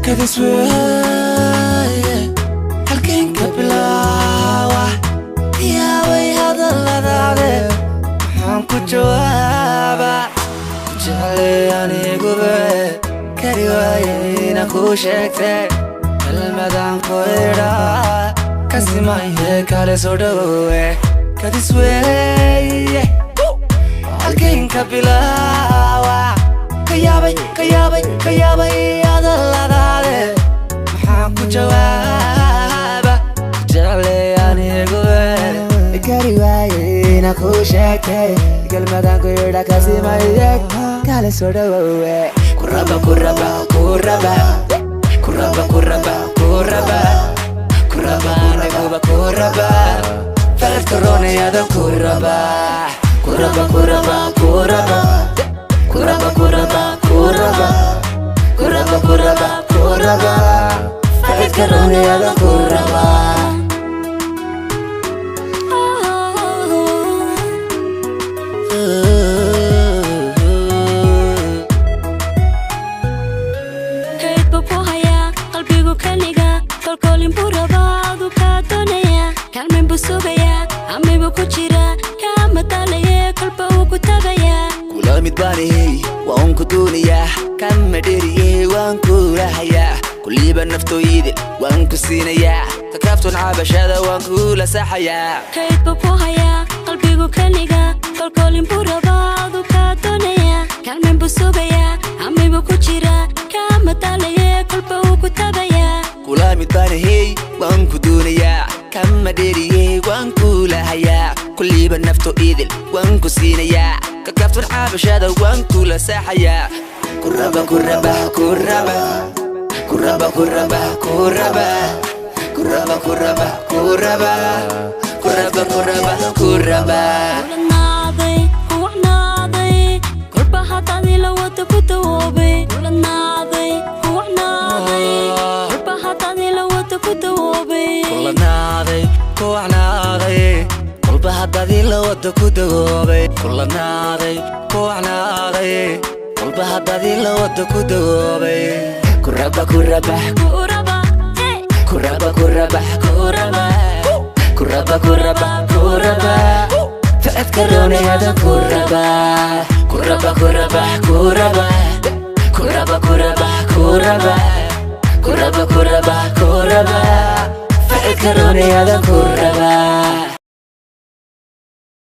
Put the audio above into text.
كدس وياي halkeen ka bilaawa yaabay hadalladaade waxaan ku jawaabaa jeclay aniguba kari waayay inaan kuu sheegtay kelmadaan ku idhaa kasimaye kale soo dhawowe kadis weeye halkeen ka bilaawa ka yaabay hadalladaade waxaan ku jawaabaa jeclay aniguba kari waayay inaan kuu sheegtay kelmadaan ku idhaa kasimaye kale soo dhawowe Kuraba kuraba kuraba kuraba kuraba kuraba kuraba nagu kuraba Fal corona ya da kuraba kuraba kuraba kuraba kuraba kuraba kuraba kuraba kuraba kuraba Fal corona ya da kuraba midbaanihey waan ku doonayaa kama dheeriyey waan ku rahayaa kulliba naftooyide waan ku siinayaa takaaftoon cabashada waan kula saxayaa kaydba ku hayaa qalbigu kaniga kolkolin buu rabaadu kaa doonaya kalmen buu sugayaa amibu ku jira kama dalaye kolba uu ku tabayaa kula midbaanihey waan ku doonayaa kama dheeriyey waan ku lahayaa kulliba naftooyide waan ku siinayaa ككفتون عابشادة وانكو لساحيا كربا كربا كربا كربا كربا كربا كربا كربا كربا كربا كربا كربا ولناضي هو ناضي كربا حطاني لو تكتوبي ولناضي هو ناضي كربا حطاني لو تكتوبي ولناضي هو ناضي hadadii la wada ku dagoobay kullanaaday kuwacnaaday qalba hadadii la wada ku dagoobay kuraba kuraba kuraba kuraba kuraba kuraba kuraba kuraba kuraba faadkaroonayada kuraba kuraba kuraba kuraba kuraba kuraba kuraba kuraba kuraba kuraba faadkaroonayada kuraba